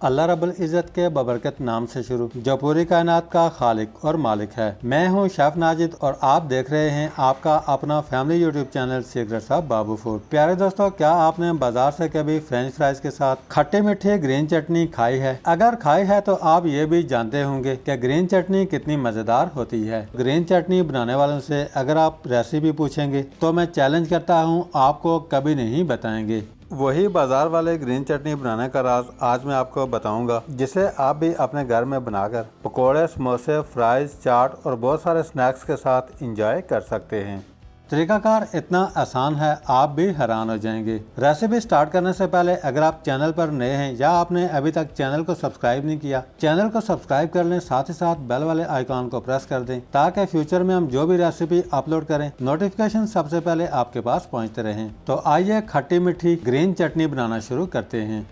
अल्लाह रब्बुल इज़्ज़त के बबरकत नाम से शुरू, जो पूरी कायनात का खालिक और मालिक है। मैं हूं शेफ नाजिद और आप देख रहे हैं आपका अपना family YouTube channel secrets of Babu food. प्यारे दोस्तों, क्या आपने बाजार से कभी फ्रेंच फ्राइज के साथ खट्टी मीठी ग्रीन चटनी खाई है? अगर खाई है तो आप ये भी जानते होंगे कि ग्रीन चटनी कितनी मजेदार होती है। ग्रीन चटनी बनाने वालों से अगर आप रेसिपी पूछेंगे तो मैं चैलेंज करता हूँ आपको कभी नहीं बताएंगे। वही बाजार वाले ग्रीन चटनी बनाने का राज आज मैं आपको बताऊंगा, जिसे आप भी अपने घर में बनाकर पकोड़े, समोसे, फ्राइज, चाट और बहुत सारे स्नैक्स के साथ एंजॉय कर सकते हैं। तरीकाकार इतना आसान है, आप भी हैरान हो जाएंगे। रेसिपी स्टार्ट करने से पहले अगर आप चैनल पर नए हैं या आपने अभी तक चैनल को सब्सक्राइब नहीं किया, चैनल को सब्सक्राइब कर लें, साथ ही साथ बेल वाले आइकॉन को प्रेस कर दें ताकि फ्यूचर में हम जो भी रेसिपी अपलोड करें नोटिफिकेशन सबसे पहले आपके पास पहुँचते रहें। तो आइए खट्टी मीठी ग्रीन चटनी बनाना शुरू करते हैं।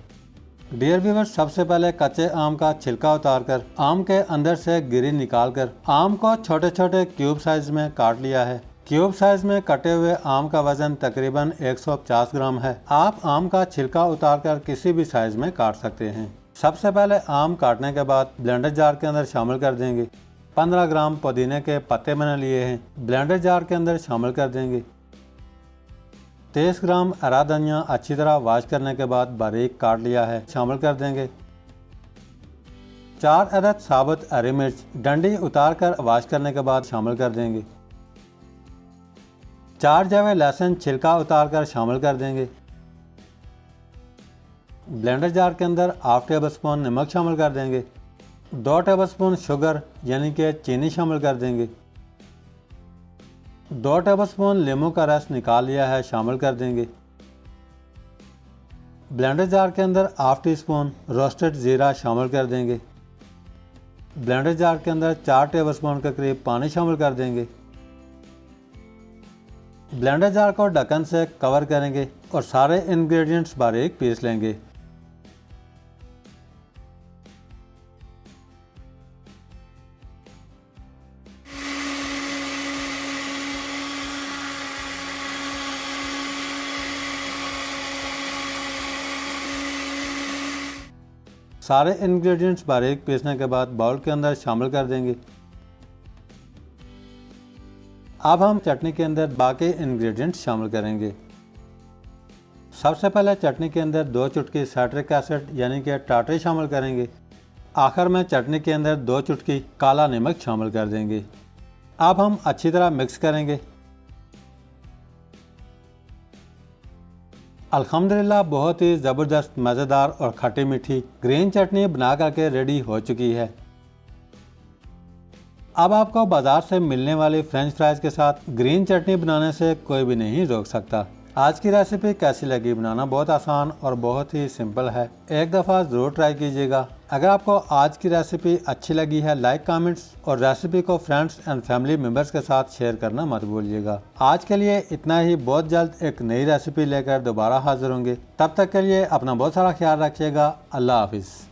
डियर व्यूअर्स, सबसे पहले कच्चे आम का छिलका उतारकर आम के अंदर से गिरी निकालकर आम को छोटे छोटे क्यूब साइज में काट लिया है। क्यूब साइज में कटे हुए आम का वजन तकरीबन 150 ग्राम है। आप आम का छिलका उतारकर किसी भी साइज में काट सकते हैं। सबसे पहले आम काटने के बाद ब्लेंडर जार के अंदर शामिल कर देंगे। 15 ग्राम पुदीने के पत्ते मैंने लिए हैं, ब्लेंडर जार के अंदर शामिल कर देंगे। 23 ग्राम हरा धनिया अच्छी तरह वॉश करने के बाद बारीक काट लिया है, शामिल कर देंगे। 4 अदद साबुत हरी मिर्च डंडी उतार कर वॉश करने के बाद शामिल कर देंगे। 4 जवे लहसुन छिलका उतार कर शामिल कर देंगे। ब्लेंडर जार के अंदर हाफ टेबल स्पून नमक शामिल कर देंगे। 2 टेबल स्पून शुगर यानी कि चीनी शामिल कर देंगे। 2 टेबल स्पून नींबू का रस निकाल लिया है, शामिल कर देंगे। ब्लेंडर जार के अंदर हाफ टी स्पून रोस्टेड जीरा शामिल कर देंगे। ब्लेंडर जार के अंदर 4 टेबल स्पून के करीब पानी शामिल कर देंगे। ब्लेंडर जार को ढक्कन से कवर करेंगे और सारे इंग्रेडिएंट्स बारीक पीस लेंगे। सारे इंग्रेडिएंट्स बारीक पीसने के बाद बाउल के अंदर शामिल कर देंगे। अब हम चटनी के अंदर बाकी इंग्रेडिएंट्स शामिल करेंगे। सबसे पहले चटनी के अंदर 2 चुटकी साइट्रिक एसिड यानी कि टाटरी शामिल करेंगे। आखिर में चटनी के अंदर 2 चुटकी काला नमक शामिल कर देंगे। अब हम अच्छी तरह मिक्स करेंगे। अल्हम्दुलिल्लाह बहुत ही ज़बरदस्त, मज़ेदार और खट्टी मीठी ग्रीन चटनी बना करके रेडी हो चुकी है। अब आपको बाजार से मिलने वाली फ्रेंच फ्राइज के साथ ग्रीन चटनी बनाने से कोई भी नहीं रोक सकता। आज की रेसिपी कैसी लगी? बनाना बहुत आसान और बहुत ही सिंपल है, एक दफ़ा ज़रूर ट्राई कीजिएगा। अगर आपको आज की रेसिपी अच्छी लगी है, लाइक, कमेंट्स और रेसिपी को फ्रेंड्स एंड फैमिली मेम्बर्स के साथ शेयर करना मत भूलिएगा। आज के लिए इतना ही, बहुत जल्द एक नई रेसिपी लेकर दोबारा हाजिर होंगे। तब तक के लिए अपना बहुत सारा ख्याल रखिएगा। अल्लाह हाफिज़।